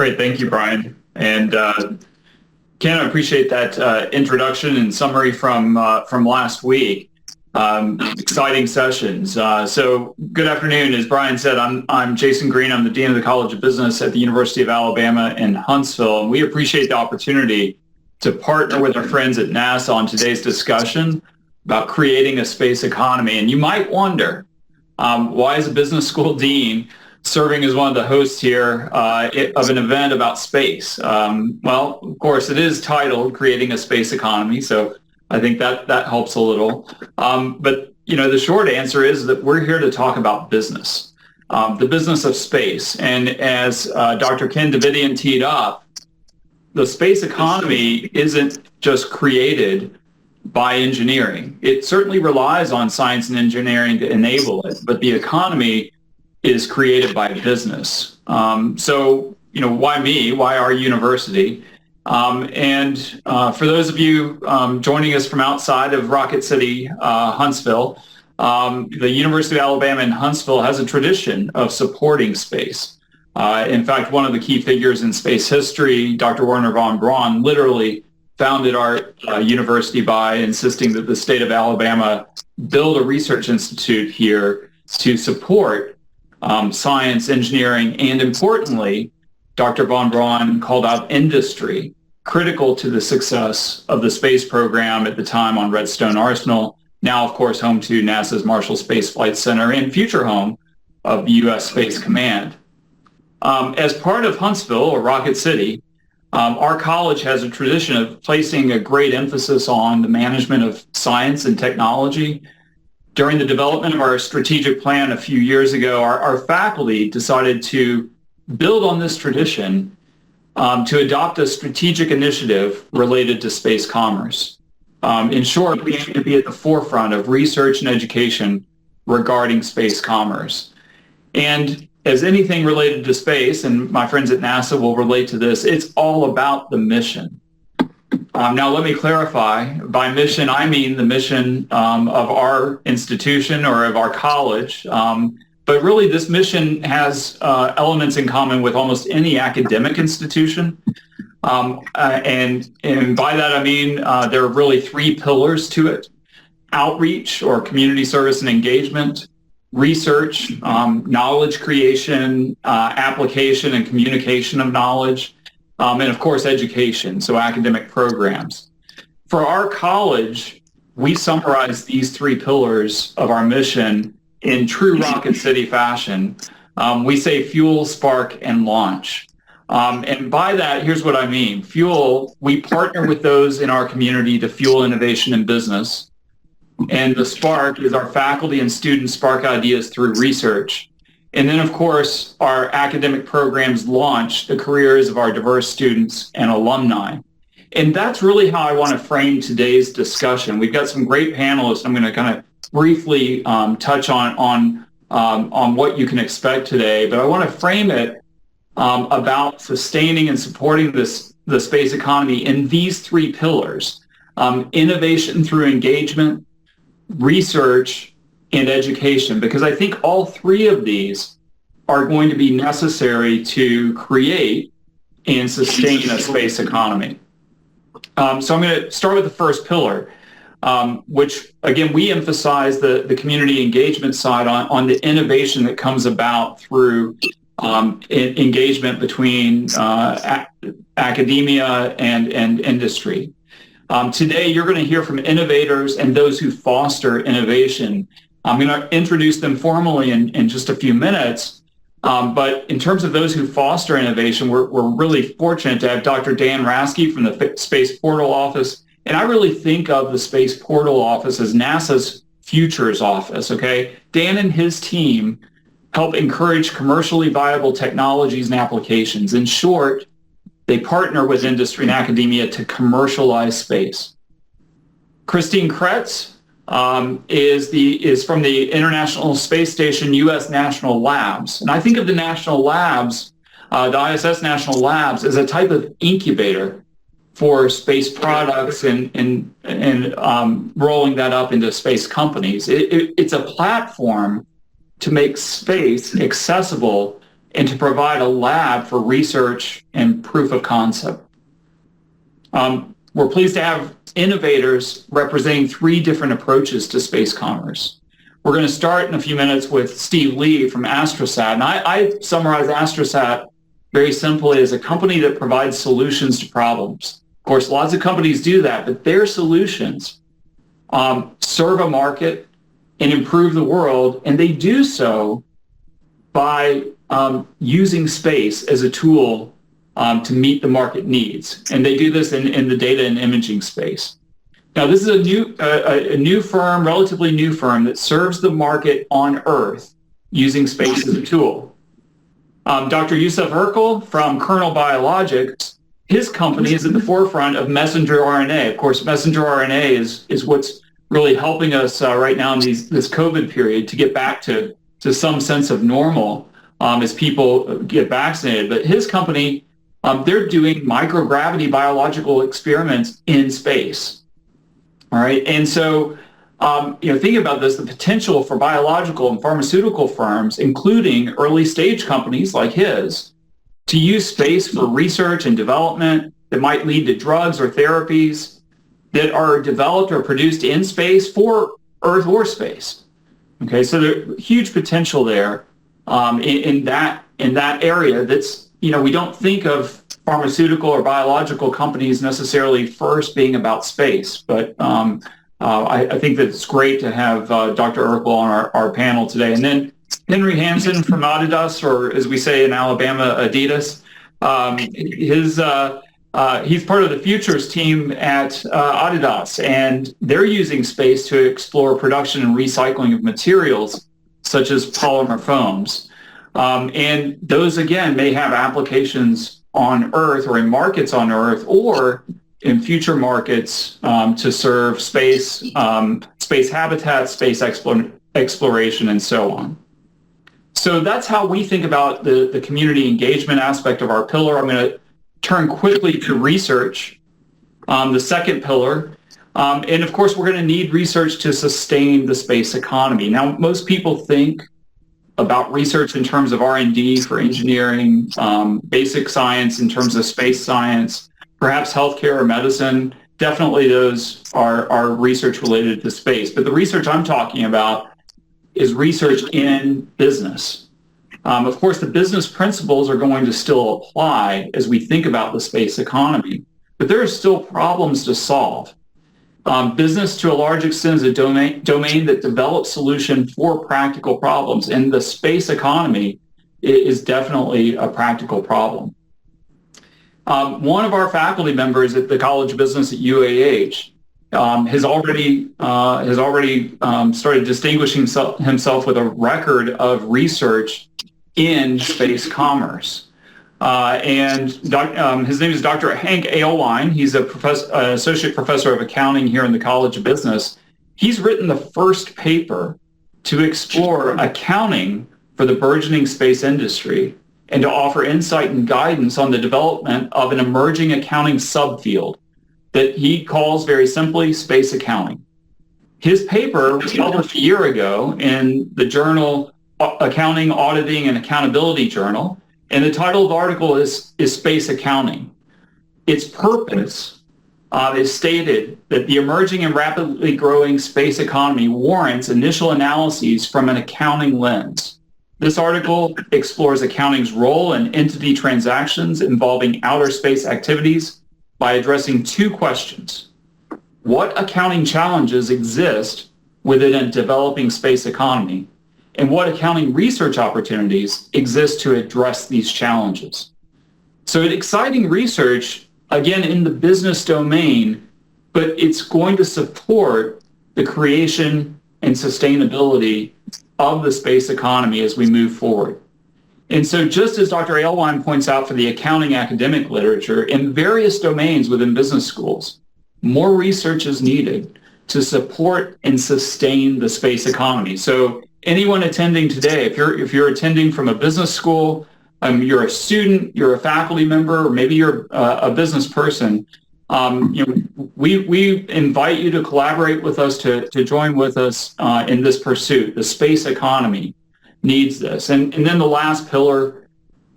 Great. Thank you, Brian. And Ken, I appreciate that introduction and summary from last week. Exciting sessions. So good afternoon. As Brian said, I'm Jason Greene. I'm the Dean of the College of Business at the University of Alabama in Huntsville. And we appreciate the opportunity to partner with our friends at NASA on today's discussion about creating a space economy. And you might wonder, why is a business school dean serving as one of the hosts here of an event about space? Well, of course, it is titled Creating a Space Economy, so I think that helps a little. But, the short answer is that we're here to talk about business, the business of space. And as Dr. Ken Davidian teed up, the space economy isn't just created by engineering. It certainly relies on science and engineering to enable it, but the economy is created by business. So, why me? Why our university? And for those of you joining us from outside of Rocket City, Huntsville, the University of Alabama in Huntsville has a tradition of supporting space. In fact, one of the key figures in space history, Dr. Wernher von Braun, literally founded our university by insisting that the state of Alabama build a research institute here to support science, engineering, and importantly, Dr. von Braun called out industry, critical to the success of the space program at the time on Redstone Arsenal, now, of course, home to NASA's Marshall Space Flight Center and future home of the U.S. Space Command. As part of Huntsville, or Rocket City, our college has a tradition of placing a great emphasis on the management of science and technology. During the development of our strategic plan a few years ago, our faculty decided to build on this tradition to adopt a strategic initiative related to space commerce. In short, we aim to be at the forefront of research and education regarding space commerce. And as anything related to space, and my friends at NASA will relate to this, it's all about the mission. Now, let me clarify. By mission, I mean the mission of our institution or of our college. But really, this mission has elements in common with almost any academic institution. And by that, I mean there are really three pillars to it: outreach or community service and engagement, research, knowledge creation, application and communication of knowledge, and of course, education, so academic programs. For our college, we summarize these three pillars of our mission in true Rocket City fashion. We say fuel, spark, and launch. And by that, here's what I mean. Fuel, we partner with those in our community to fuel innovation in business. And the spark is our faculty and students spark ideas through research. And then, of course, our academic programs launch the careers of our diverse students and alumni. And that's really how I want to frame today's discussion. We've got some great panelists. I'm going to kind of briefly touch on what you can expect today, but I want to frame it about sustaining and supporting the space economy in these three pillars: innovation through engagement, research, and education, because I think all three of these are going to be necessary to create and sustain a space economy. So I'm going to start with the first pillar, which, again, we emphasize the community engagement side on the innovation that comes about through engagement between academia and industry. Today, you're going to hear from innovators and those who foster innovation. I'm going to introduce them formally in just a few minutes. But in terms of those who foster innovation, we're really fortunate to have Dr. Dan Rasky from the Space Portal Office. And I really think of the Space Portal Office as NASA's futures office, okay? Dan and his team help encourage commercially viable technologies and applications. In short, they partner with industry and academia to commercialize space. Christine Kretz is from the International Space Station U.S. National Labs. And I think of the National Labs, the ISS National Labs, as a type of incubator for space products and rolling that up into space companies. It's a platform to make space accessible and to provide a lab for research and proof of concept. We're pleased to have innovators representing 3 different approaches to space commerce. We're going to start in a few minutes with Steve Lee from Astrosat. And I summarize Astrosat very simply as a company that provides solutions to problems. Of course, lots of companies do that, but their solutions serve a market and improve the world, and they do so by using space as a tool to meet the market needs. And they do this in the data and imaging space. Now, this is a new firm, relatively new firm, that serves the market on Earth using space as a tool. Dr. Yusuf Erkel from Kernel Biologics, his company is at the forefront of messenger RNA. Of course, messenger RNA is what's really helping us right now in this COVID period to get back to some sense of normal as people get vaccinated. But his company, they're doing microgravity biological experiments in space. All right, and so thinking about this, the potential for biological and pharmaceutical firms, including early stage companies like his, to use space for research and development that might lead to drugs or therapies that are developed or produced in space for Earth or space. Okay, so there's huge potential there in that area. That's, we don't think of pharmaceutical or biological companies necessarily first being about space, but I think that it's great to have Dr. Erkel on our panel today. And then Henry Hansen from Adidas, or as we say in Alabama, Adidas. He's part of the futures team at Adidas, and they're using space to explore production and recycling of materials such as polymer foams. And those, again, may have applications on Earth or in markets on Earth or in future markets to serve space, space habitats, space exploration, and so on. So that's how we think about the community engagement aspect of our pillar. I'm going to turn quickly to research, the second pillar. And of course, we're going to need research to sustain the space economy. Now, most people think about research in terms of R&D for engineering, basic science in terms of space science, perhaps healthcare or medicine. Definitely those are research related to space. But the research I'm talking about is research in business. Of course, the business principles are going to still apply as we think about the space economy, but there are still problems to solve. Business, to a large extent, is a domain that develops solutions for practical problems, and the space economy is definitely a practical problem. One of our faculty members at the College of Business at UAH has already started distinguishing himself with a record of research in space commerce. And his name is Dr. Hank Aylwine. He's an associate professor of accounting here in the College of Business. He's written the first paper to explore accounting for the burgeoning space industry and to offer insight and guidance on the development of an emerging accounting subfield that he calls very simply space accounting. His paper was published a year ago in the journal Accounting, Auditing, and Accountability Journal. And the title of the article is Space Accounting. Its purpose is stated that the emerging and rapidly growing space economy warrants initial analyses from an accounting lens. This article explores accounting's role in entity transactions involving outer space activities by addressing 2 questions. What accounting challenges exist within a developing space economy? And what accounting research opportunities exist to address these challenges? So exciting research, again, in the business domain, but it's going to support the creation and sustainability of the space economy as we move forward. And so just as Dr. Aylwine points out for the accounting academic literature, in various domains within business schools, more research is needed to support and sustain the space economy. So anyone attending today, if you're attending from a business school, you're a student, you're a faculty member, or maybe you're a business person, we invite you to collaborate with us, to join with us in this pursuit. The space economy needs this. And then the last pillar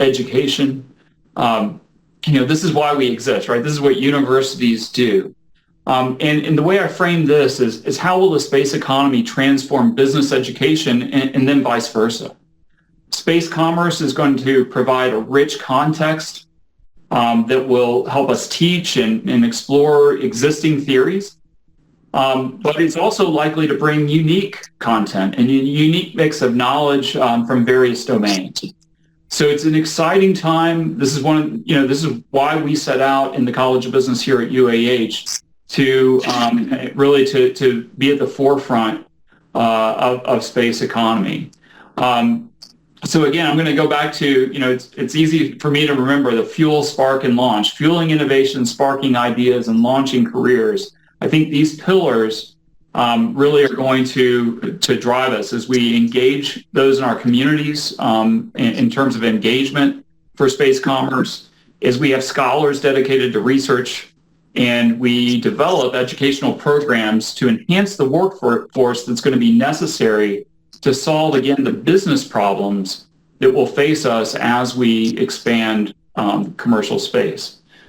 education. This is why we exist, right? This is what universities do. And the way I frame this is how will the space economy transform business education and then vice versa? Space commerce is going to provide a rich context that will help us teach and explore existing theories. But it's also likely to bring unique content and a unique mix of knowledge from various domains. So it's an exciting time. This is this is why we set out in the College of Business here at UAH to really to be at the forefront of space economy. So again, I'm going to go back to, it's easy for me to remember the fuel, spark, and launch, fueling innovation, sparking ideas, and launching careers. I think these pillars really are going to drive us as we engage those in our communities in terms of engagement for space commerce, as we have scholars dedicated to research, and we develop educational programs to enhance the workforce that's going to be necessary to solve, again, the business problems that will face us as we expand commercial space.